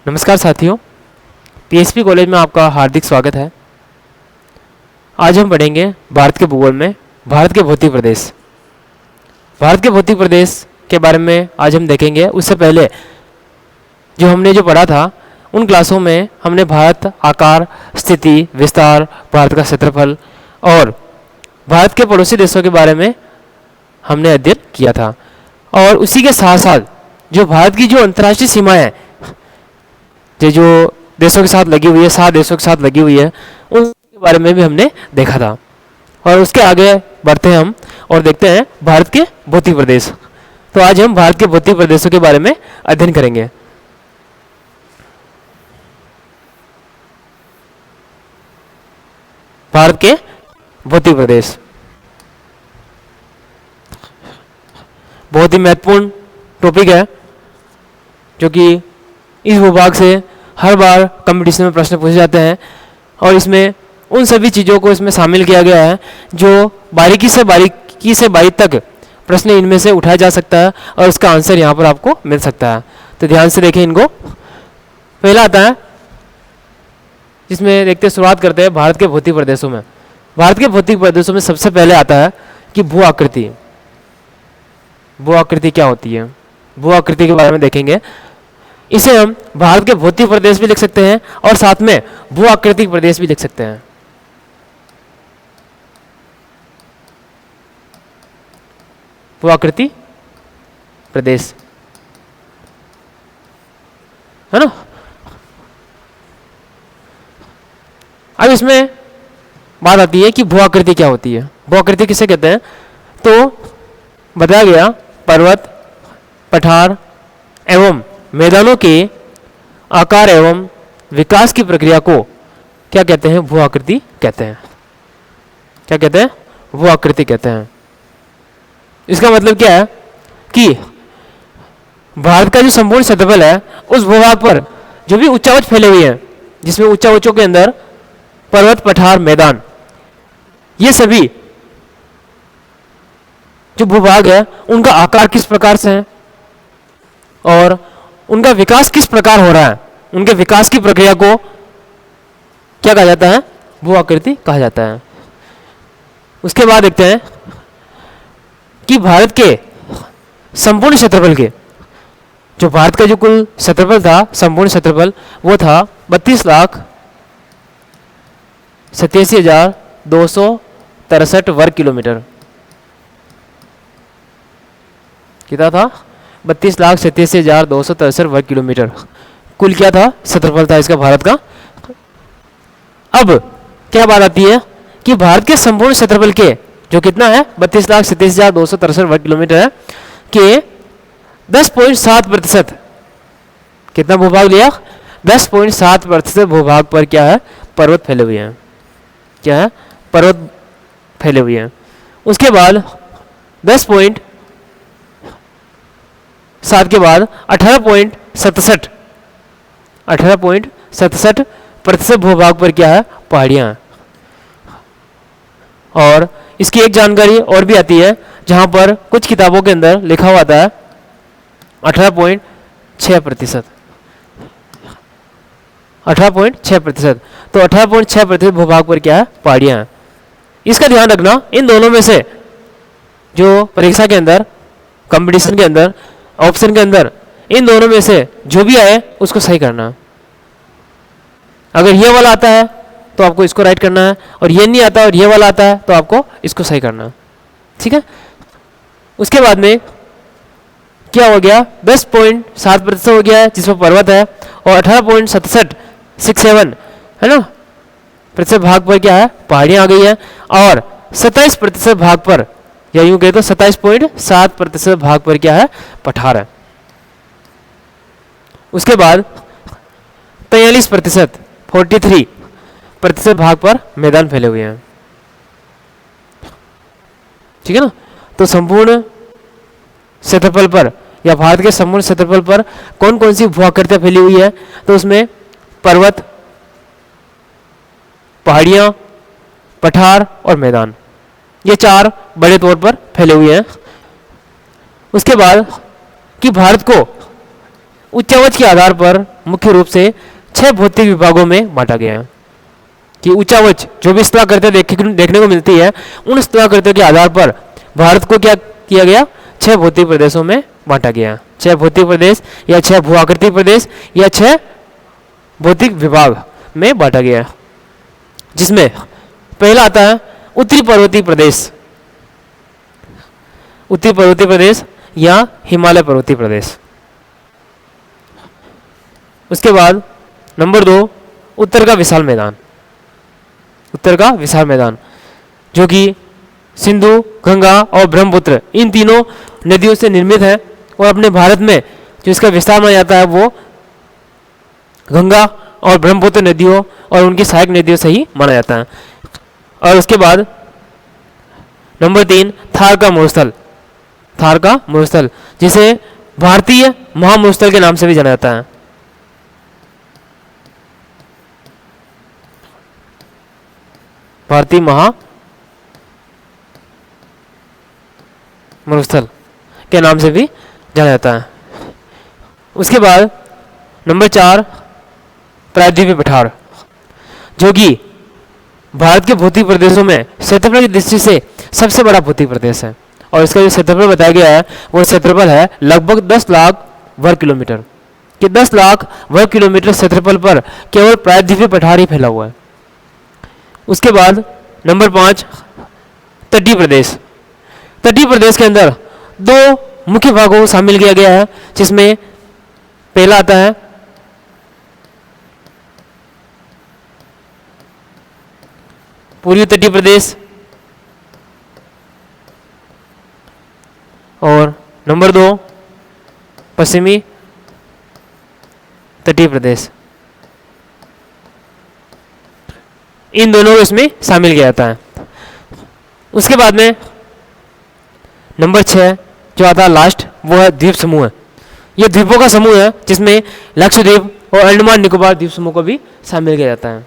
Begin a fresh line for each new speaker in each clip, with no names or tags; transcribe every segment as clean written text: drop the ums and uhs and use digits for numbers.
नमस्कार साथियों, PHP college में आपका हार्दिक स्वागत है। आज हम पढ़ेंगे भारत के भूगोल में भारत के भौतिक प्रदेश। भारत के भौतिक प्रदेश के बारे में आज हम देखेंगे। उससे पहले जो पढ़ा था उन क्लासों में हमने भारत आकार, स्थिति, विस्तार, भारत का क्षेत्रफल और भारत के पड़ोसी देशों के बारे में हमने अध्ययन किया था। और उसी के साथ साथ जो भारत की जो अंतर्राष्ट्रीय सीमाएं हैं, जो देशों के साथ लगी हुई है, 7 देशों के साथ लगी हुई है, उनके बारे में भी हमने देखा था। और उसके आगे बढ़ते हैं हम और देखते हैं भारत के भौतिक प्रदेश। तो आज हम भारत के भौतिक प्रदेशों के बारे में अध्ययन करेंगे। भारत के भौतिक प्रदेश बहुत ही महत्वपूर्ण टॉपिक है, जो कि इस भूभाग से हर बार कंपटीशन में प्रश्न पूछे जाते हैं। और इसमें उन सभी चीज़ों को इसमें शामिल किया गया है जो बारीकी से बारीक तक प्रश्न इनमें से उठाया जा सकता है और उसका आंसर यहाँ पर आपको मिल सकता है। तो ध्यान से देखें इनको। पहला आता है, जिसमें देखते शुरुआत करते हैं भारत के भौतिक प्रदेशों में। भारत के भौतिक प्रदेशों में सबसे पहले आता है कि भू आकृति। भू आकृति क्या होती है, भू आकृति के बारे में देखेंगे। इसे हम भारत के भौतिक प्रदेश भी लिख सकते हैं और साथ में भू आकृतिक प्रदेश भी लिख सकते हैं। भू आकृति प्रदेश है ना। अब इसमें बात आती है कि भू आकृति क्या होती है। भू आकृति किसे कहते हैं? तो बताया गया पर्वत, पठार एवं मैदानों के आकार एवं विकास की प्रक्रिया को क्या कहते हैं? भू आकृति कहते हैं। क्या कहते हैं? भू आकृति कहते हैं। इसका मतलब क्या है कि भारत का जो संपूर्ण क्षेत्रफल है, उस भूभाग पर जो भी उच्चावच फैले हुए हैं, जिसमें उच्चावचों के अंदर पर्वत, पठार, मैदान, ये सभी जो भूभाग है उनका आकार किस प्रकार से है और उनका विकास किस प्रकार हो रहा है, उनके विकास की प्रक्रिया को क्या कहा जाता है? भू आकृति कहा जाता है। उसके बाद देखते हैं कि भारत के संपूर्ण क्षेत्रफल के, जो भारत का जो कुल क्षेत्रफल था, संपूर्ण क्षेत्रफल, वो था 32,87,263 वर्ग किलोमीटर। कितना था? 32,87,263 वर्ग किलोमीटर कुल क्या था? क्षेत्रफल था इसका, भारत का। अब क्या बात आती है कि भारत के संपूर्ण क्षेत्रफल के जो कितना है, 32,87,263 वर्ग किलोमीटर है, के 10.7% कितना भूभाग लिया? 10.7% भूभाग पर क्या है? पर्वत फैले हुए हैं। क्या है? पर्वत फैले हुए हैं। उसके बाद 10.7 के बाद 18.67% भूभाग पर क्या है? पहाड़ियाँ हैं। और इसकी एक जानकारी और भी आती है, जहाँ पर कुछ किताबों के अंदर लिखा हुआ था 18.6%। 18.6%। तो 18.6% भूभाग पर क्या है? पहाड़ियाँ हैं। इसका ध्यान रखना, इन दोनों में से जो परीक्षा के अंदर, कंपटीशन के अंदर, ऑप्शन के अंदर, इन दोनों में से जो भी आए उसको सही करना। अगर ये वाला आता है तो आपको इसको राइट करना है, और ये नहीं आता और ये वाला आता है तो आपको इसको सही करना है। ठीक है। उसके बाद में क्या हो गया? 10.7% हो गया है जिसमें पर्वत है, और 18.67 है ना प्रतिशत भाग पर क्या है? पहाड़ियाँ आ गई है। और 27% भाग पर, या यूं कहे तो 27.7% भाग पर क्या है? पठार है। उसके बाद 43% भाग पर मैदान फैले हुए हैं। ठीक है ना। तो संपूर्ण क्षेत्रफल पर, या भारत के संपूर्ण क्षेत्रफल पर कौन कौन सी भू आकृतियां फैली हुई है? तो उसमें पर्वत, पहाड़ियां, पठार और मैदान, ये 4 बड़े तौर पर फैले हुए हैं। उसके बाद कि भारत को उच्चावच के आधार पर मुख्य रूप से 6 भौतिक विभागों में बांटा गया है। कि उच्चावच जो भी स्थलाकृतियां देखने को मिलती है, उन स्थलाकृतियों के आधार पर भारत को क्या किया गया, 6 भौतिक प्रदेशों में बांटा गया। 6 भौतिक प्रदेश या 6 भू-आकृतिक प्रदेश या 6 भौतिक विभाग में बांटा गया, जिसमें पहला आता है उत्तरी पर्वतीय प्रदेश, उत्तरी पर्वतीय प्रदेश या हिमालय पर्वतीय प्रदेश। उसके बाद नंबर 2 उत्तर का विशाल मैदान, उत्तर का विशाल मैदान जो कि सिंधु, गंगा और ब्रह्मपुत्र इन तीनों नदियों से निर्मित है, और अपने भारत में जो इसका विस्तार माना जाता है वो गंगा और ब्रह्मपुत्र नदियों और उनकी सहायक नदियों से ही माना जाता है। और उसके बाद नंबर 3 थार का मरुस्थल, थार का मरुस्थल जिसे भारतीय महामरुस्थल के नाम से भी जाना जाता है। भारतीय मरुस्थल के नाम से भी जाना जाता है। उसके बाद नंबर 4 प्रायद्वीपीय पठार, जो कि भारत के भौतिक प्रदेशों में क्षेत्रफल की दृष्टि से सबसे बड़ा भौतिक प्रदेश है, और इसका जो क्षेत्रफल बताया गया है वो क्षेत्रफल है लगभग 10 लाख वर्ग किलोमीटर, कि 10 लाख वर्ग किलोमीटर क्षेत्रफल पर केवल प्रायद्वीपीय पठार ही फैला हुआ है। उसके बाद नंबर 5 तटीय प्रदेश, तटीय प्रदेश के अंदर 2 मुख्य भागों को शामिल किया गया है, जिसमें पहला आता है पूर्वी तटीय प्रदेश और नंबर 2 पश्चिमी तटीय प्रदेश। इन दोनों को इसमें शामिल किया जाता है। उसके बाद में नंबर 6 जो आता है लास्ट, वो है द्वीप समूह। यह द्वीपों का समूह है जिसमें लक्षद्वीप और अंडमान निकोबार द्वीप समूह को भी शामिल किया जाता है।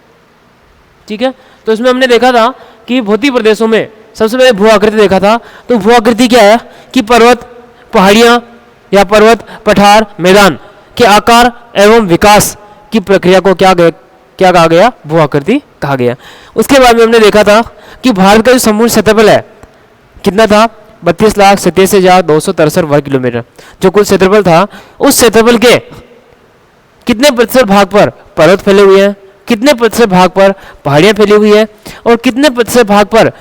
ठीक है, तो इसमें हमने देखा था कि भौतिक प्रदेशों में सबसे पहले भू आकृति देखा था। तो भू आकृति क्या है कि पर्वत, पहाड़ियाँ या पर्वत, पठार, मैदान के आकार एवं विकास की प्रक्रिया को क्या कहा गया, भू आकृति कहा गया। उसके बाद में हमने देखा था कि भारत का जो संपूर्ण क्षेत्रफल है कितना था, 32,87,263 वर्ग किलोमीटर। जो कुल क्षेत्रफल था, उस क्षेत्रफल के कितने प्रतिशत भाग पर पर्वत फैले हुए हैं, कितने प्रतिशत भाग पर पहाड़ियाँ फैली हुई है, और कितने प्रतिशत भाग पर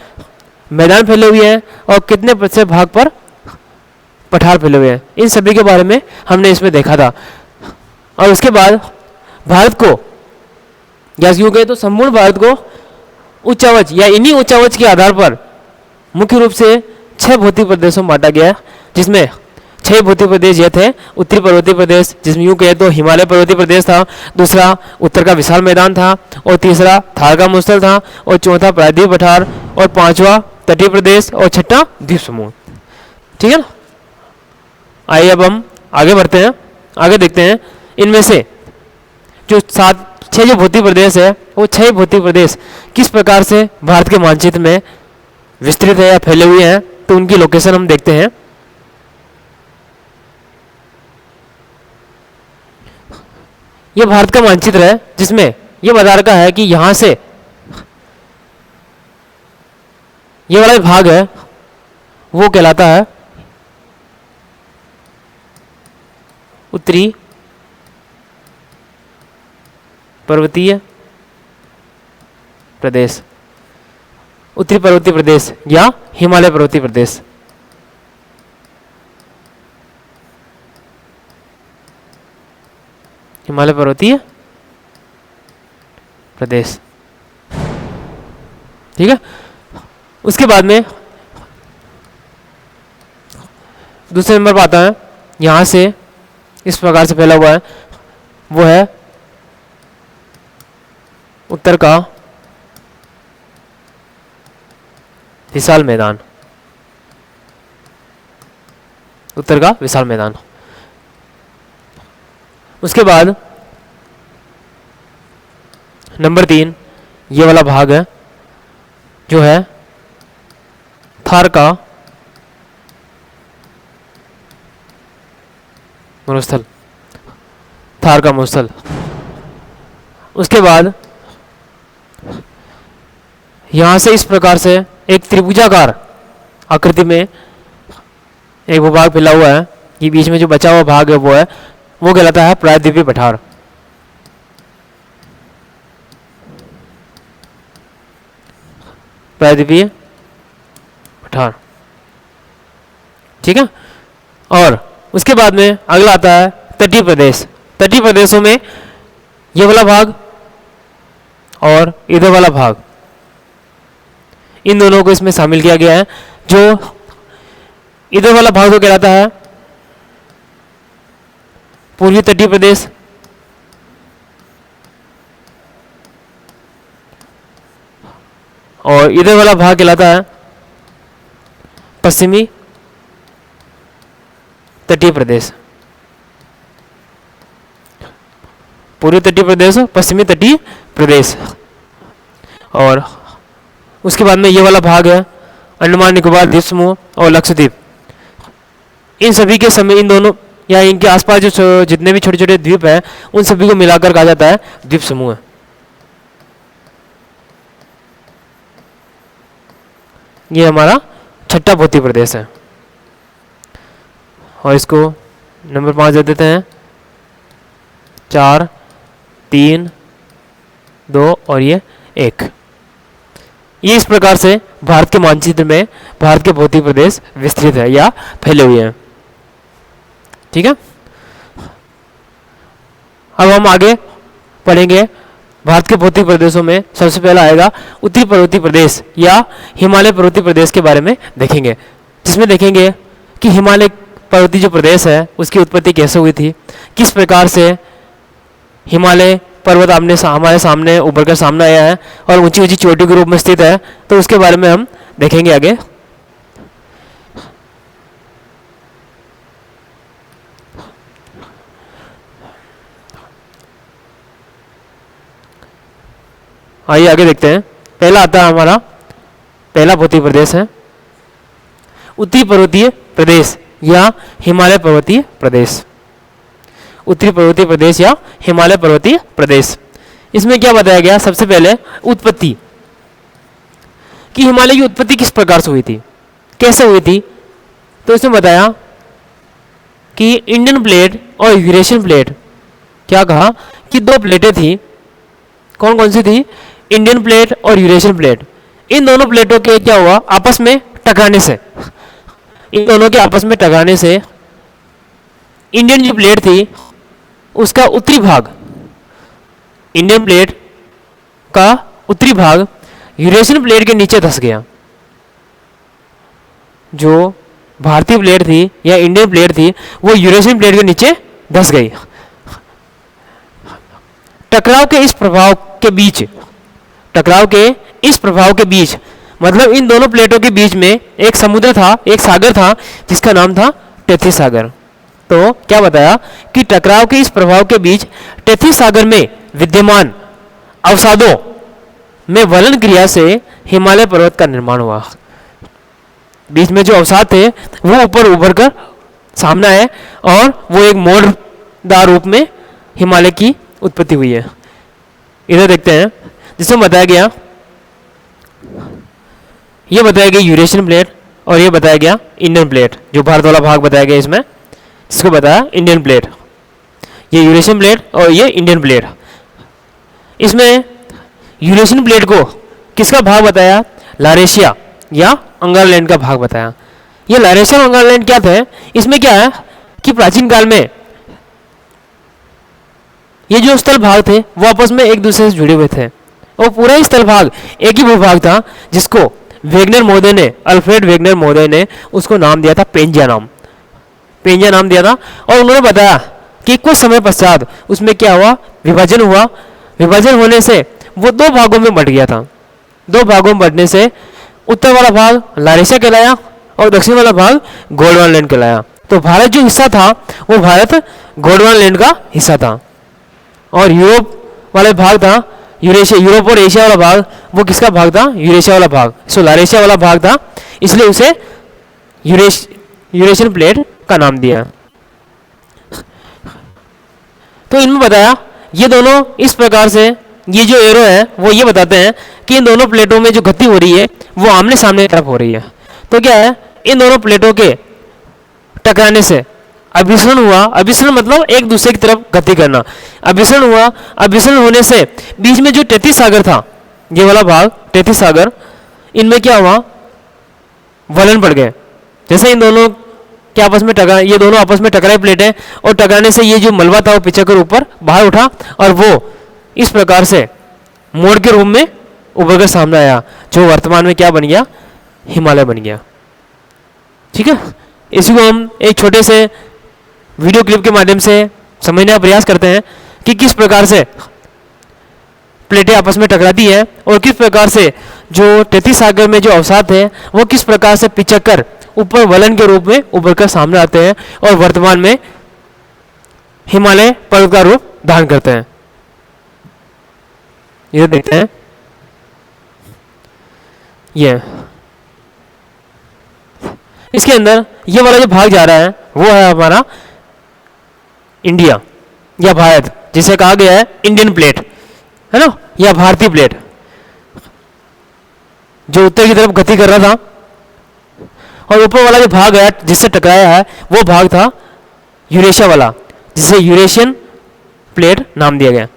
मैदान फैले हुए हैं, और कितने प्रतिशत भाग पर पठार फैले हुए हैं, इन सभी के बारे में हमने इसमें देखा था। और उसके बाद भारत को, या यूँ कहें तो संपूर्ण भारत को उच्चावच या इन्हीं उच्चावच के आधार पर मुख्य रूप से 6 भौतिक प्रदेशों में बांटा गया, जिसमें 6 भौतिक प्रदेश ये थे। उत्तरी पर्वतीय प्रदेश जिसमें यूँ कहें तो हिमालय पर्वतीय प्रदेश था, दूसरा उत्तर का विशाल मैदान था, और तीसरा थार का मरुस्थल था, और चौथा प्रायद्वीपीय पठार, और 5वां तटीय प्रदेश, और 6ठा द्वीप समूह। ठीक है ना, आइए अब हम आगे बढ़ते हैं, आगे देखते हैं इनमें से जो 6 जो भौतिक प्रदेश है, वो 6 भौतिक प्रदेश किस प्रकार से भारत के मानचित्र में विस्तृत है या फैले हुए हैं। तो उनकी लोकेशन हम देखते हैं। यह भारत का मानचित्र है, जिसमें यह बता रखा है कि यहां से ये वाला भाग है वो कहलाता है उत्तरी पर्वतीय प्रदेश, उत्तरी पर्वतीय प्रदेश या हिमालय पर्वतीय प्रदेश। हिमालय पर्वतीय प्रदेश, ठीक है। उसके बाद में दूसरे नंबर पर आता है, यहां से इस प्रकार से फैला हुआ है, वो है उत्तर का विशाल मैदान, उत्तर का विशाल मैदान। उसके बाद नंबर 3 ये वाला भाग है जो है थार का मरुस्थल। थार का मरुस्थल। उसके बाद यहाँ से इस प्रकार से एक त्रिभुजाकार आकृति में एक भूभाग फैला हुआ है। ये बीच में जो बचा हुआ भाग है वो कहलाता है प्रायद्वीपीय पठार। प्रायद्वीपीय पठार, ठीक है। और उसके बाद में अगला आता है तटीय प्रदेश। तटीय प्रदेशों में ये वाला भाग और इधर वाला भाग, इन दोनों को इसमें शामिल किया गया है। जो इधर वाला भाग तो कहलाता है पूर्वी तटीय प्रदेश, और इधर वाला भाग कहलाता है पश्चिमी तटीय प्रदेश। पूर्वी तटीय प्रदेश और पश्चिमी तटीय प्रदेश। और उसके बाद में ये वाला भाग है अंडमान निकोबार द्वीप समूह और लक्षद्वीप। इन सभी के समय इन दोनों या इनके आसपास जो जितने भी छोटे छोटे द्वीप हैं उन सभी को मिलाकर कहा जाता है द्वीप समूह। ये हमारा छठा भौतिक प्रदेश है और इसको नंबर 5 दे देते हैं। 4, 3, 2 और ये 1। ये इस प्रकार से भारत के मानचित्र में भारत के भौतिक प्रदेश विस्तृत है या फैले हुए हैं, ठीक है। अब हम आगे पढ़ेंगे। भारत के भौतिक प्रदेशों में सबसे पहला आएगा उत्तरी पर्वतीय प्रदेश या हिमालय पर्वतीय प्रदेश के बारे में देखेंगे, जिसमें देखेंगे कि हिमालय पर्वतीय जो प्रदेश है उसकी उत्पत्ति कैसे हुई थी, किस प्रकार से हिमालय पर्वत हमारे सामने उभर कर सामने आया है और ऊंची ऊंची चोटी के रूप में स्थित है। तो उसके बारे में हम देखेंगे आगे। आइए आगे देखते हैं। पहला आता है हमारा पहला भौतिक प्रदेश है उत्तरी पर्वतीय प्रदेश या हिमालय पर्वतीय प्रदेश। उत्तरी पर्वतीय प्रदेश या हिमालय पर्वतीय प्रदेश। इसमें क्या बताया गया, सबसे पहले उत्पत्ति, कि हिमालय की उत्पत्ति किस प्रकार से हुई थी, कैसे हुई थी। तो इसमें बताया कि इंडियन प्लेट और यूरेशियन प्लेट, क्या कहा कि दो प्लेटें थी। कौन कौन सी थी, इंडियन प्लेट और यूरेशियन प्लेट। इन दोनों प्लेटों के क्या हुआ, आपस में टकराने से, इन दोनों के आपस में टकराने से इंडियन जो प्लेट थी उसका उत्तरी भाग, इंडियन प्लेट का उत्तरी भाग यूरेशियन प्लेट के नीचे धंस गया। जो भारतीय प्लेट थी या इंडियन प्लेट थी वो यूरेशियन प्लेट के नीचे धंस गई। टकराव के इस प्रभाव के बीच, टकराव के इस प्रभाव के बीच मतलब इन दोनों प्लेटों के बीच में एक समुद्र था, एक सागर था जिसका नाम था टेथी सागर। तो क्या बताया कि टकराव के इस प्रभाव के बीच टेथी सागर में विद्यमान अवसादों में वलन क्रिया से हिमालय पर्वत का निर्माण हुआ। बीच में जो अवसाद थे वो ऊपर उभर कर सामने आए और वो एक मोड़दार रूप में हिमालय की उत्पत्ति हुई है। इधर देखते हैं, जिसमें बताया गया, ये बताया गया यूरेशियन प्लेट और ये बताया गया इंडियन प्लेट। जो भारत वाला भाग बताया गया इसमें, इसको बताया इंडियन प्लेट, ये यूरेशियन प्लेट और ये इंडियन प्लेट। इसमें यूरेशियन प्लेट को किसका भाग बताया, लारेशिया या अंगारलैंड का भाग बताया। ये लारेशिया और अंगारलैंड क्या थे, इसमें क्या है कि प्राचीन काल में ये जो स्थल भाग थे वो आपस में एक दूसरे से जुड़े हुए थे और पूरा ही स्थल भाग एक ही भूभाग था, जिसको वेगनर महोदय ने, अल्फ्रेड वेगनर महोदय ने उसको नाम दिया था पेंजिया नाम, पेंजिया नाम दिया था। और उन्होंने बताया कि कुछ समय पश्चात उसमें क्या हुआ, विभाजन हुआ। विभाजन होने से वो दो भागों में बंट गया था। दो भागों में बंटने से उत्तर वाला भाग लारेशिया कहलाया और दक्षिण वाला भाग गोंडवाना कहलाया। तो भारत जो हिस्सा था वो भारत गोंडवाना का हिस्सा था और यूरोप वाले भाग था यूरेशिया, यूरोप और एशिया वाला भाग वो किसका भाग था, यूरेशिया वाला भाग। सो लारेशिया वाला भाग था, इसलिए उसे यूरेशियन प्लेट का नाम दिया। तो इनमें बताया ये दोनों इस प्रकार से, ये जो एरो है वो ये बताते हैं कि इन दोनों प्लेटों में जो गति हो रही है वो आमने सामने तरफ हो रही है। तो क्या है, इन दोनों प्लेटों के टकराने से अभिसरण हुआ। अभिसरण मतलब एक दूसरे की तरफ गति करना। अभिसरण हुआ, अभिसरण होने से बीच में जो तैतीस सागर था, ये वाला भाग तैतीस सागर, इनमें क्या हुआ, वलन पड़ गए। जैसे इन दोनों के आपस में टकरा, ये दोनों आपस में टकराई प्लेटें, और टकराने से ये जो मलबा था वो पिचक कर ऊपर बाहर उठा और वो इस प्रकार से मोड़ के रूप में उभर कर सामने आया, जो वर्तमान में क्या बन गया, हिमालय बन गया। ठीक है, इसी को हम एक छोटे से वीडियो क्लिप के माध्यम से समझने का प्रयास करते हैं कि किस प्रकार से प्लेटें आपस में टकराती है और किस प्रकार से जो तैतीस सागर में जो अवसाद है वो किस प्रकार से पिचक कर ऊपर वलन के रूप में उभर कर सामने आते हैं और वर्तमान में हिमालय पर्वत का रूप धारण करते हैं। ये देखते हैं, ये इसके अंदर ये वाला जो भाग जा रहा है वो है हमारा इंडिया या भारत, जिसे कहा गया है इंडियन प्लेट, है ना, या भारतीय प्लेट, जो उत्तर की तरफ गति कर रहा था। और ऊपर वाला जो भाग है जिससे टकराया है वो भाग था यूरेशिया वाला, जिसे यूरेशियन प्लेट नाम दिया गया।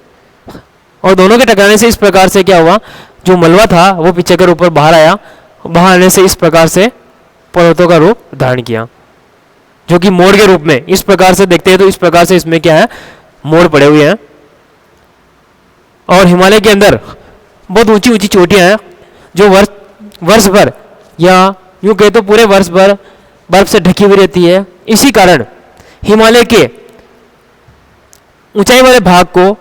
और दोनों के टकराने से इस प्रकार से क्या हुआ, जो मलबा था वो पीछे कर ऊपर बाहर आया, बाहर आने से इस प्रकार से पर्वतों का रूप धारण किया, जो कि मोड़ के रूप में। इस प्रकार से देखते हैं तो इस प्रकार से इसमें क्या है, मोड़ पड़े हुए हैं। और हिमालय के अंदर बहुत ऊंची ऊंची चोटियां हैं जो वर्ष भर या यूं कहे तो पूरे वर्ष भर बर्फ से ढकी हुई रहती है। इसी कारण हिमालय के ऊंचाई वाले भाग को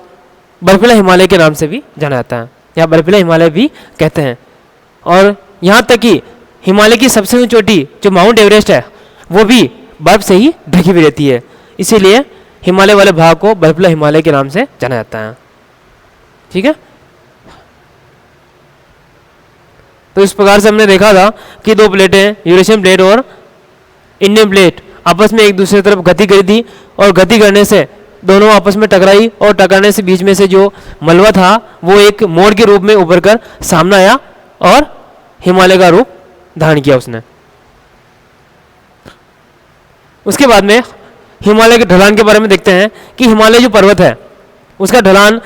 बर्फीला हिमालय के नाम से भी जाना जाता है, या बर्फीला हिमालय भी कहते हैं। और यहाँ तक कि हिमालय की सबसे ऊंची चोटी जो माउंट एवरेस्ट है वो भी बर्फ से ही ढकी हुई रहती है, इसीलिए हिमालय वाले भाग को बर्फीला हिमालय के नाम से जाना जाता है। ठीक है, तो इस प्रकार से हमने देखा था कि दो प्लेटें, यूरेशियन प्लेट और इंडियन प्लेट, आपस में एक दूसरे की तरफ गति करी थी और गति करने से दोनों आपस में टकराई और टकराने से बीच में से जो मलबा था वो एक मोड़ के रूप में उभर कर सामने आया और हिमालय का रूप धारण किया उसने। उसके बाद में हिमालय के ढलान के बारे में देखते हैं कि हिमालय जो पर्वत है उसका ढलान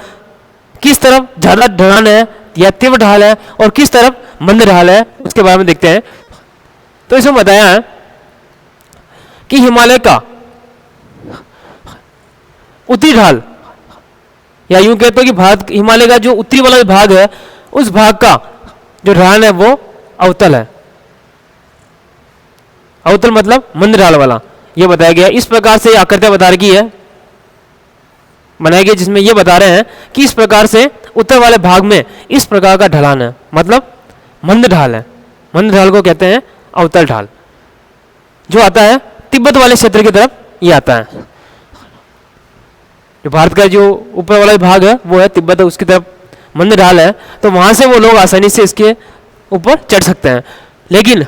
किस तरफ ज़्यादा ढलान है या तीव्र ढाल है और किस तरफ मंद ढाल है, उसके बारे में देखते हैं। तो इसमें बताया है कि हिमालय का उत्तरी ढाल, या यूं कहते हो कि भारत हिमालय का जो उत्तरी वाला भाग है उस भाग का जो ढलान है वो अवतल है। अवतल मतलब मंद ढाल वाला, ये बताया गया। इस प्रकार से आकृतियां बता रखी है, बनाई गई, जिसमें ये बता रहे हैं कि इस प्रकार से उत्तर वाले भाग में इस प्रकार का ढलान है, मतलब मंद ढाल है। मंद ढाल को कहते हैं अवतल ढाल, जो आता है तिब्बत वाले क्षेत्र की तरफ ये आता है। जो भारत का जो ऊपर वाला भाग है वो है तिब्बत, उसकी तरफ मंद ढाल है, तो वहां से वो लोग आसानी से इसके ऊपर चढ़ सकते हैं। लेकिन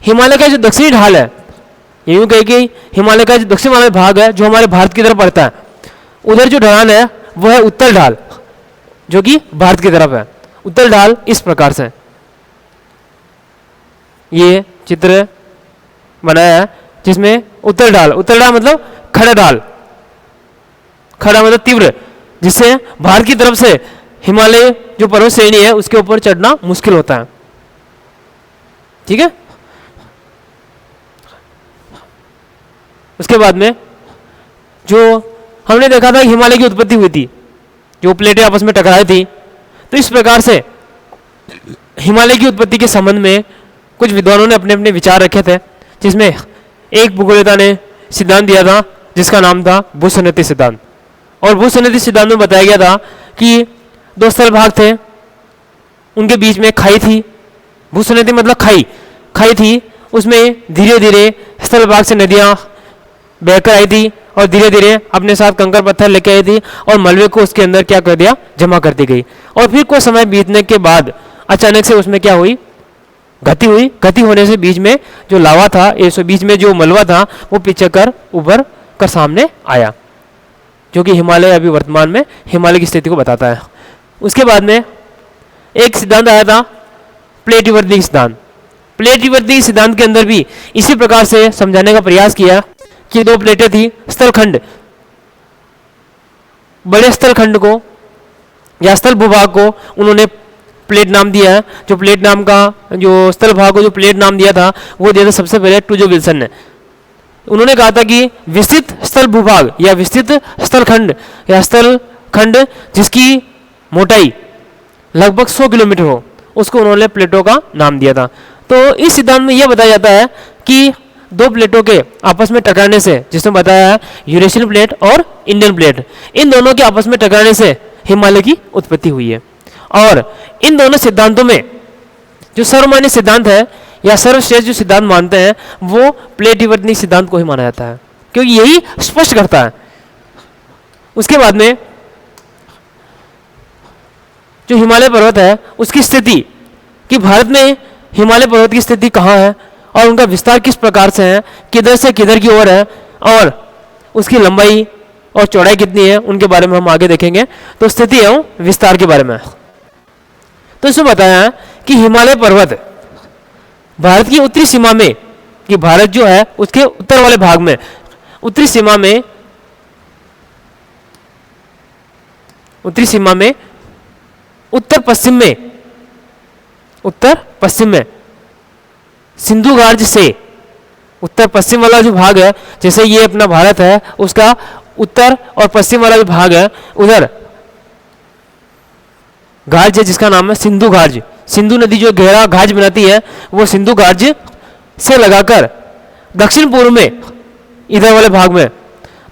हिमालय का जो दक्षिणी ढाल है, यूं कहे कि हिमालय का जो दक्षिण वाला भाग है जो हमारे भारत की तरफ पड़ता है, उधर जो ढलान है वो है उत्तर ढाल, जो कि भारत की तरफ है। उत्तर ढाल इस प्रकार से ये चित्र बनाया है, जिसमें उत्तर ढाल मतलब खड़ा ढाल, खड़ा मतलब तीव्र, जिससे भारत की तरफ से हिमालय जो पर्वत श्रेणी है उसके ऊपर चढ़ना मुश्किल होता है। ठीक है, उसके बाद में जो हमने देखा था हिमालय की उत्पत्ति हुई थी, जो प्लेटें आपस में टकराई थी। तो इस प्रकार से हिमालय की उत्पत्ति के संबंध में कुछ विद्वानों ने अपने अपने विचार रखे थे, जिसमें एक भूगोलवेत्ता ने सिद्धांत दिया था जिसका नाम था भूसंनति सिद्धांत। और भूसंनति सिद्धांत में बताया गया था कि दो स्थल भाग थे, उनके बीच में खाई थी। भूसंनति मतलब खाई थी, उसमें धीरे धीरे स्थल भाग से नदियाँ बहकर आई थी और धीरे धीरे अपने साथ कंकड़ पत्थर लेके आई थी और मलबे को उसके अंदर क्या कर दिया, जमा करती गई। और फिर कुछ समय बीतने के बाद अचानक से उसमें क्या हुई, गति हुई। गति होने से बीच में जो लावा था, बीच में जो मलबा था वो पीछे कर उभर कर सामने आया। जो कि हिमालय अभी वर्तमान में हिमालय की स्थिति को बताता है। उसके बाद में एक सिद्धांत आया था प्लेट विवर्तनिक सिद्धांत। प्लेट विवर्तनिक सिद्धांत के अंदर भी इसी प्रकार से समझाने का प्रयास किया कि दो प्लेटें थी, स्थलखंड, बड़े स्थलखंड को या स्थल भूभाग को उन्होंने प्लेट नाम दिया है। जो प्लेट नाम का जो स्थल भाग को जो प्लेट नाम दिया था वो दिया था सबसे पहले टूजो विल्सन ने। उन्होंने कहा था कि विस्तृत स्थल भूभाग या विस्तृत स्थलखंड या स्थलखंड जिसकी मोटाई लगभग 100 किलोमीटर हो, उसको उन्होंने प्लेटों का नाम दिया था। तो इस सिद्धांत में यह बताया जाता है कि दो प्लेटों के आपस में टकराने से, जिसमें बताया है यूरेशियन प्लेट और इंडियन प्लेट, इन दोनों के आपस में टकराने से हिमालय की उत्पत्ति हुई है। और इन दोनों सिद्धांतों में जो सर्वमान्य सिद्धांत है या सर्वश्रेष्ठ जो सिद्धांत मानते हैं वो प्लेट विवर्तनिक सिद्धांत को ही माना जाता है, क्योंकि यही स्पष्ट करता है। उसके बाद में जो हिमालय पर्वत है उसकी स्थिति, कि भारत में हिमालय पर्वत की स्थिति कहाँ है और उनका विस्तार किस प्रकार से है, किधर से किधर की ओर है और उसकी लंबाई और चौड़ाई कितनी है, उनके बारे में हम आगे देखेंगे। तो स्थिति है विस्तार के बारे में। तो इसमें बताया है कि हिमालय पर्वत भारत की उत्तरी सीमा में, कि भारत जो है उसके उत्तर वाले भाग में, उत्तरी सीमा में उत्तर पश्चिम में सिंधु घाट से, उत्तर पश्चिम वाला जो भाग है, जैसे ये अपना भारत है उसका उत्तर और पश्चिम वाला जो भाग है उधर घाट है जिसका नाम है सिंधु घाट। सिंधु नदी जो गहरा घाट बनाती है वो सिंधु घाट से लगाकर दक्षिण पूर्व में, इधर वाले भाग में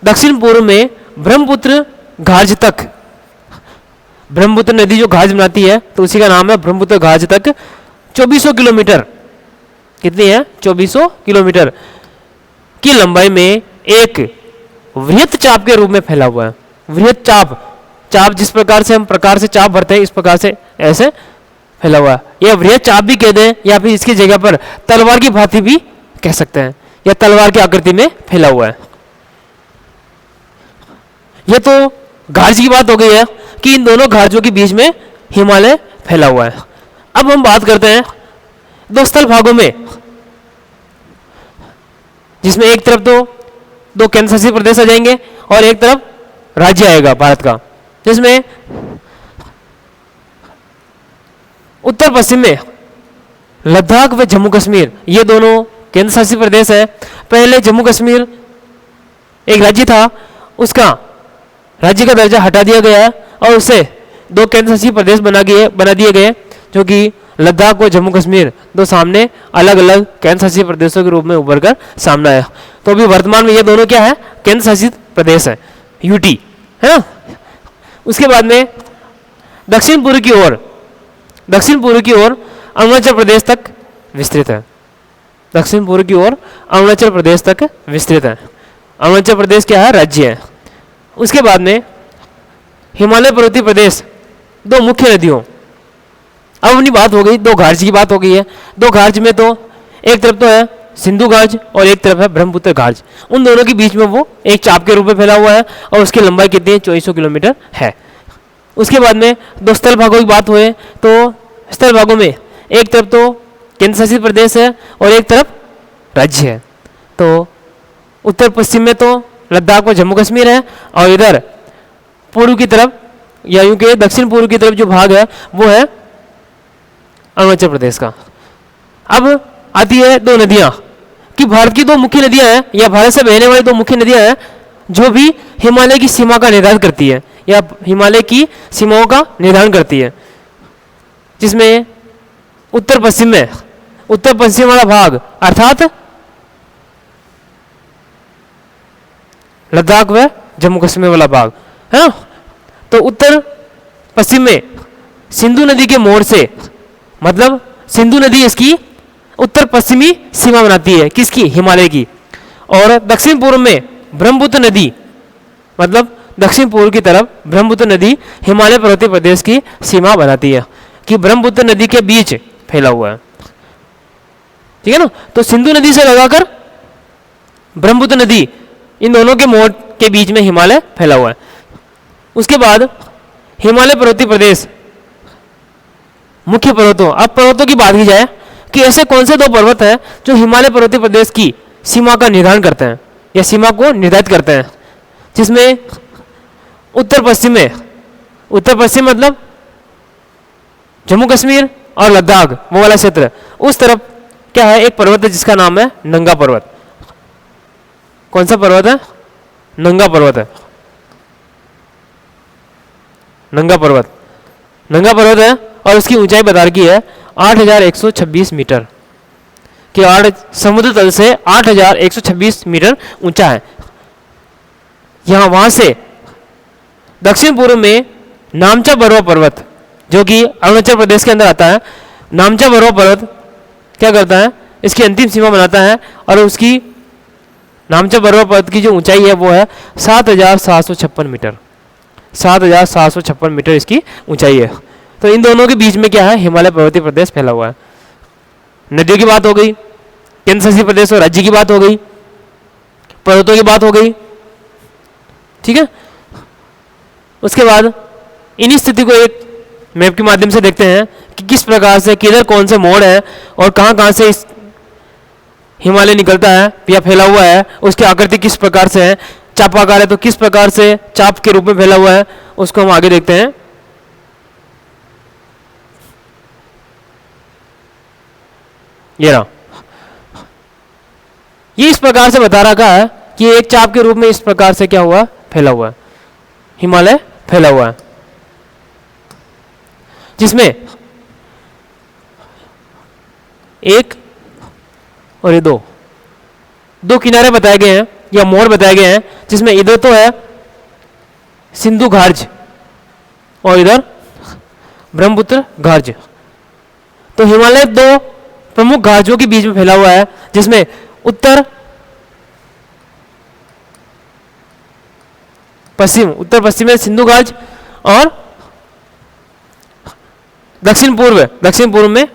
दक्षिण पूर्व में ब्रह्मपुत्र घाट तक, ब्रह्मपुत्र नदी जो घाट बनाती है तो उसी का नाम है ब्रह्मपुत्र घाट तक 2400 किलोमीटर, कितनी है 2400 किलोमीटर की लंबाई में एक वृहत चाप के रूप में फैला हुआ है। वृहत चाप, चाप जिस प्रकार से हम प्रकार से चाप भरते हैं इस प्रकार से ऐसे फैला हुआ है। यह वृहत चाप भी कह दें या फिर इसकी जगह पर तलवार की भांति भी कह सकते हैं, या तलवार की आकृति में फैला हुआ है। यह तो घाट की बात हो गई है कि इन दोनों घाटों के बीच में हिमालय फैला हुआ है। अब हम बात करते हैं दो स्थल भागों में, जिसमें एक तरफ तो दो केंद्र शासित प्रदेश आ जाएंगे और एक तरफ राज्य आएगा भारत का, जिसमें उत्तर पश्चिम में लद्दाख व जम्मू कश्मीर, ये दोनों केंद्र शासित प्रदेश है। पहले जम्मू कश्मीर एक राज्य था, उसका राज्य का दर्जा हटा दिया गया है और उसे दो केंद्र शासित प्रदेश बना दिए गए, जो कि लद्दाख और जम्मू कश्मीर दो सामने अलग अलग केंद्र शासित प्रदेशों के रूप में उभर कर सामने आया। तो अभी वर्तमान में ये दोनों क्या है, केंद्र शासित प्रदेश है, यूटी है ना। उसके बाद में दक्षिण पूर्व की ओर अरुणाचल प्रदेश तक विस्तृत है। दक्षिण पूर्व की ओर अरुणाचल प्रदेश तक विस्तृत है। अरुणाचल प्रदेश क्या है, राज्य है। उसके बाद में हिमालय पर्वतीय प्रदेश, दो मुख्य नदियों, अब अपनी बात हो गई, दो घाट की बात हो गई है। दो घाट में तो एक तरफ तो है सिंधु घाट और एक तरफ है ब्रह्मपुत्र घाट। उन दोनों के बीच में वो एक चाप के रूप में फैला हुआ है और उसकी लंबाई कितनी है, 2400 किलोमीटर है। उसके बाद में दो स्थल भागों की बात हुए तो स्थल भागों में एक तरफ तो केंद्र शासित प्रदेश है और एक तरफ राज्य है। तो उत्तर पश्चिम में तो लद्दाख और जम्मू कश्मीर है और इधर पूर्व की तरफ या यूं के दक्षिण पूर्व की तरफ जो भाग है वो है अरुणाचल प्रदेश का। अब आती है दो नदियां, कि भारत की दो मुख्य नदियां हैं या भारत से बहने वाली दो मुख्य नदियां हैं जो भी हिमालय की सीमा का निर्धारण करती है या हिमालय की सीमाओं का निर्धारण करती है, जिसमें उत्तर पश्चिम वाला भाग अर्थात लद्दाख व जम्मू कश्मीर वाला भाग है ना। तो उत्तर पश्चिम में सिंधु नदी के मोड़ से, मतलब सिंधु नदी इसकी उत्तर पश्चिमी सीमा बनाती है, किसकी, हिमालय की। और दक्षिण पूर्व में ब्रह्मपुत्र नदी, मतलब दक्षिण पूर्व की तरफ ब्रह्मपुत्र नदी हिमालय पर्वतीय प्रदेश की सीमा बनाती है, कि ब्रह्मपुत्र नदी के बीच फैला हुआ है, ठीक है ना। तो सिंधु नदी से लगाकर ब्रह्मपुत्र नदी, इन दोनों के मोड़ के बीच में हिमालय फैला हुआ है। उसके बाद हिमालय पर्वतीय प्रदेश मुख्य पर्वतों, अब पर्वतों की बात की जाए कि ऐसे कौन से दो पर्वत हैं जो हिमालय पर्वतीय प्रदेश की सीमा का निर्धारण करते हैं या सीमा को निर्धारित करते हैं, जिसमें उत्तर पश्चिम मतलब जम्मू कश्मीर और लद्दाख वो वाला क्षेत्र, उस तरफ क्या है एक पर्वत है जिसका नाम है नंगा पर्वत। कौन सा पर्वत है? नंगा पर्वत है। नंगा पर्वत है और उसकी ऊंचाई बता रखी है 8,126 मीटर कि समुद्र तल से 8,126 मीटर ऊंचा है। वहां से दक्षिण पूर्व में नामचा बरुआ पर्वत जो कि अरुणाचल प्रदेश के अंदर आता है, नामचा बरुआ पर्वत क्या करता है, इसकी अंतिम सीमा बनाता है और उसकी नामचा बरुआ पर्वत की जो ऊंचाई है वो है 7,756 मीटर। 7,756 मीटर इसकी ऊंचाई है। तो इन दोनों के बीच में क्या है, हिमालय पर्वतीय प्रदेश फैला हुआ है। नदियों की बात हो गई, केंद्र शासित प्रदेश और राज्य की बात हो गई, पर्वतों की बात हो गई, ठीक है। उसके बाद इन्हीं स्थिति को एक मैप के माध्यम से देखते हैं कि किस प्रकार से किधर कौन से मोड़ है और कहाँ से इस हिमालय निकलता है या फैला हुआ है, उसकी आकृति किस प्रकार से है, चापाकार है तो किस प्रकार से चाप के रूप में फैला हुआ है, उसको हम आगे देखते हैं। ये इस प्रकार से बता रखा है कि एक चाप के रूप में इस प्रकार से क्या हुआ, फैला हुआ है, हिमालय फैला हुआ है, जिसमें एक और ये दो किनारे बताए गए हैं या मोड़ बताए गए हैं, जिसमें इधर तो है सिंधु घार्ज और इधर ब्रह्मपुत्र घार्ज। तो हिमालय दो प्रमुख घार्जों के बीच में फैला हुआ है, जिसमें उत्तर पश्चिम में सिंधु घार्ज और दक्षिण पूर्व में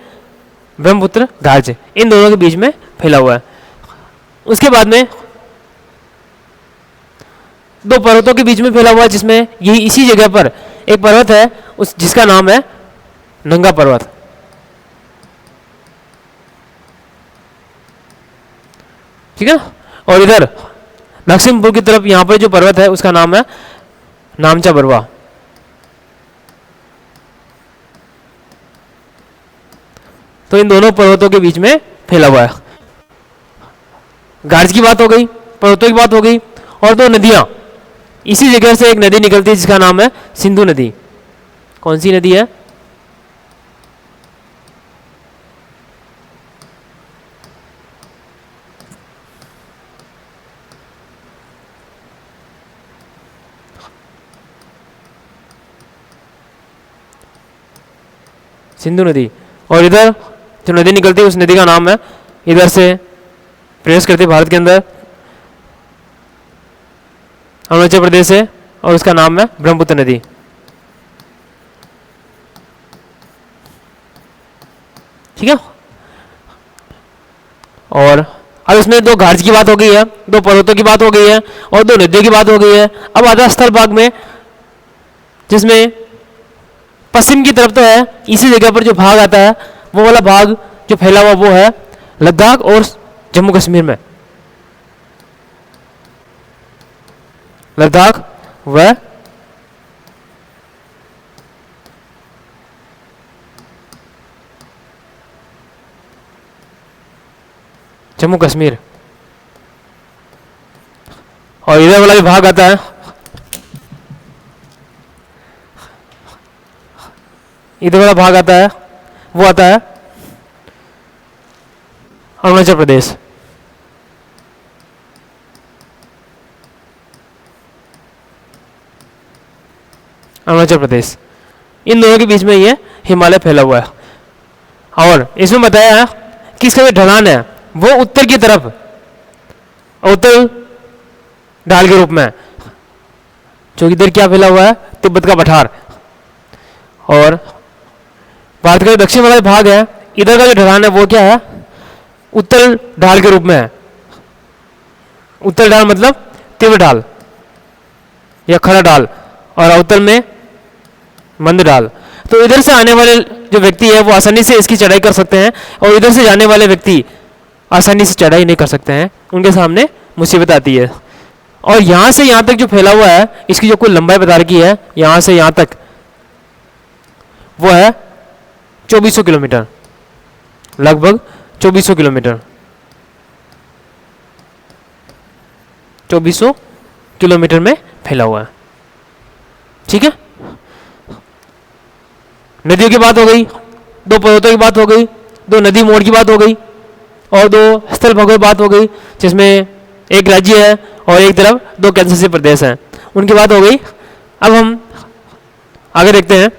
ब्रह्मपुत्र घार्ज, इन दोनों के बीच में फैला हुआ है। उसके बाद में दो पर्वतों के बीच में फैला हुआ है, जिसमें यही इसी जगह पर एक पर्वत है जिसका नाम है नंगा पर्वत, ठीक है। और इधर दक्षिण पूर्व की तरफ यहां पर जो पर्वत है उसका नाम है नामचा बरुआ। तो इन दोनों पर्वतों के बीच में फैला हुआ है। घार्ज की बात हो गई, पर्वतों की बात हो गई, और दो नदियां, इसी जगह से एक नदी निकलती है जिसका नाम है सिंधु नदी। कौन सी नदी है? सिंधु नदी। और इधर जो नदी निकलती है उस नदी का नाम है, इधर से प्रवेश करती है भारत के अंदर अरुणाचल प्रदेश से, और उसका नाम है ब्रह्मपुत्र नदी, ठीक है। और अब इसमें दो घाट की बात हो गई है, दो पर्वतों की बात हो गई है और दो नदियों की बात हो गई है। अब आता है स्थल भाग में, जिसमें पश्चिम की तरफ तो है, इसी जगह पर जो भाग आता है वो वाला भाग जो फैला हुआ वो है लद्दाख और जम्मू कश्मीर में। लद्दाख व जम्मू कश्मीर, और इधर वाला भी भाग आता है इधर वाला भाग आता है वो आता है अरुणाचल प्रदेश। अरुणाचल प्रदेश, इन दोनों के बीच में ये हिमालय फैला हुआ है। और इसमें बताया है कि इसका जो ढलान है वो उत्तर की तरफ उत्तर ढाल के रूप में है, जो इधर क्या फैला हुआ है, तिब्बत का पठार। और भारत का जो दक्षिण वाला भाग है, इधर का जो ढलान है वो क्या है, उत्तर ढाल के रूप में है। उत्तर ढाल मतलब तीव्र ढाल या खड़ा ढाल, और अवतल में मंद ढाल। तो इधर से आने वाले जो व्यक्ति है वो आसानी से इसकी चढ़ाई कर सकते हैं, और इधर से जाने वाले व्यक्ति आसानी से चढ़ाई नहीं कर सकते हैं, उनके सामने मुसीबत आती है। और यहाँ से यहाँ तक जो फैला हुआ है, इसकी जो कुल लंबाई बता रखी है यहाँ से यहाँ तक, वो है 2400 किलोमीटर, लगभग 2400 किलोमीटर, 2400 किलोमीटर में फैला हुआ है। ठीक है, नदियों की बात हो गई, दो पर्वतों की बात हो गई, दो नदी मोड़ की बात हो गई, और दो स्थल भागों की बात हो गई, जिसमें एक राज्य है और एक तरफ दो केंद्रशासित प्रदेश हैं, उनकी बात हो गई। अब हम आगे देखते हैं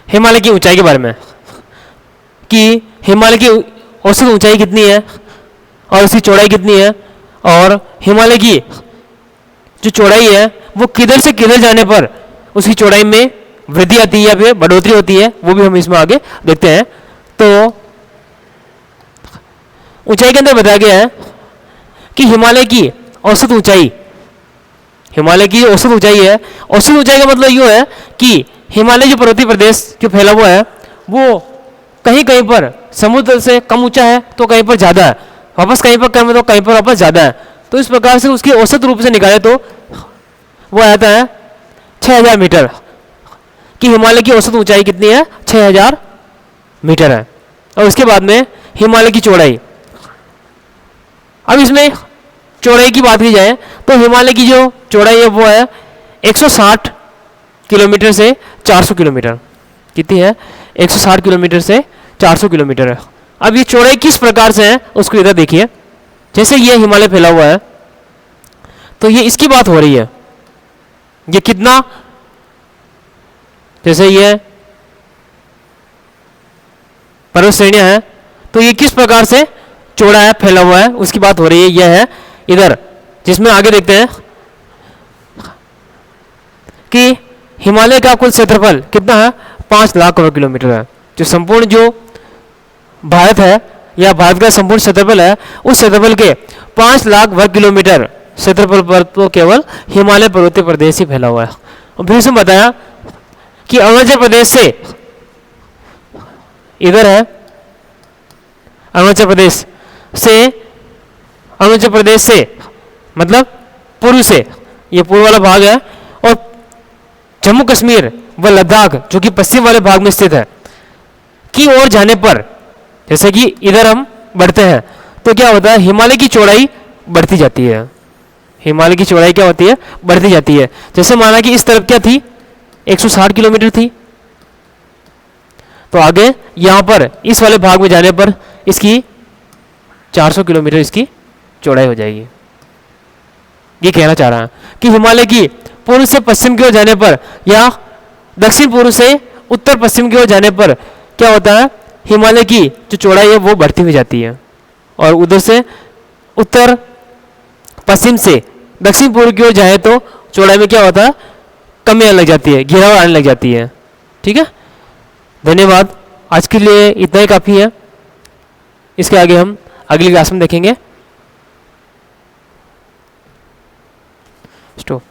हिमालय की ऊंचाई के बारे में, कि हिमालय की औसत ऊंचाई कितनी है और उसकी चौड़ाई कितनी है, और हिमालय की जो चौड़ाई है वो किधर से किधर जाने पर उसकी चौड़ाई में वृद्धि आती है या फिर बढ़ोतरी होती है, वो भी हम इसमें आगे देखते हैं। तो ऊंचाई के अंदर बताया गया है कि हिमालय की औसत ऊंचाई, हिमालय की औसत ऊंचाई है, औसत ऊंचाई का मतलब ये है कि हिमालय जो पर्वतीय प्रदेश जो फैला हुआ है वो कहीं कहीं पर समुद्र से कम ऊंचा है तो कहीं पर ज़्यादा है, वापस कहीं पर कम है तो कहीं पर वापस ज़्यादा है। तो इस प्रकार से उसकी औसत रूप से निकाले तो वो आता है 6000 मीटर, कि हिमालय की औसत ऊंचाई कितनी है, 6000 मीटर है। और उसके बाद में हिमालय की चौड़ाई, अब इसमें चौड़ाई की बात की जाए तो हिमालय की जो चौड़ाई है वो है 160 किलोमीटर से 400 किलोमीटर, कितनी है, 160 किलोमीटर से 400 किलोमीटर है। अब ये चौड़ाई किस प्रकार से है उसको इधर देखिए, जैसे ये हिमालय फैला हुआ है तो ये इसकी बात हो रही है, ये कितना, जैसे ये पर्वत श्रेणियां हैं तो ये किस प्रकार से चौड़ा है, फैला हुआ है, उसकी बात हो रही है। यह है इधर, जिसमें आगे देखते हैं कि हिमालय का कुल क्षेत्रफल कितना है, 5 लाख वर्ग किलोमीटर है। जो संपूर्ण जो भारत है या भारत का संपूर्ण क्षेत्रफल है उस क्षेत्रफल के 5 लाख वर्ग किलोमीटर क्षेत्रफल पर तो केवल हिमालय पर्वतीय प्रदेश ही फैला हुआ है। और फिर उसमें बताया कि अरुणाचल प्रदेश से इधर है, अरुणाचल प्रदेश से मतलब पूर्व से, ये पूर्व वाला भाग है, और जम्मू कश्मीर व लद्दाख जो कि पश्चिम वाले भाग में स्थित है की ओर जाने पर, जैसे कि इधर हम बढ़ते हैं तो क्या होता है, हिमालय की चौड़ाई बढ़ती जाती है। हिमालय की चौड़ाई क्या होती है, बढ़ती जाती है। जैसे माना कि इस तरफ क्या थी, 160 किलोमीटर थी, तो आगे यहां पर इस वाले भाग में जाने पर इसकी 400 किलोमीटर इसकी चौड़ाई हो जाएगी। ये कहना चाह रहा है कि हिमालय की पूर्व से पश्चिम की ओर जाने पर या दक्षिण पूर्व से उत्तर पश्चिम की ओर जाने पर क्या होता है, हिमालय की जो चौड़ाई है वो बढ़ती हुई जाती है, और उधर से उत्तर पश्चिम से दक्षिण पूर्व की ओर जाए तो चौड़ाई में क्या होता है, कमी आने लग जाती है, गिरावट आने लग जाती है। ठीक है, धन्यवाद। आज के लिए इतना ही काफ़ी है, इसके आगे हम अगली क्लास में देखेंगे। स्टॉप।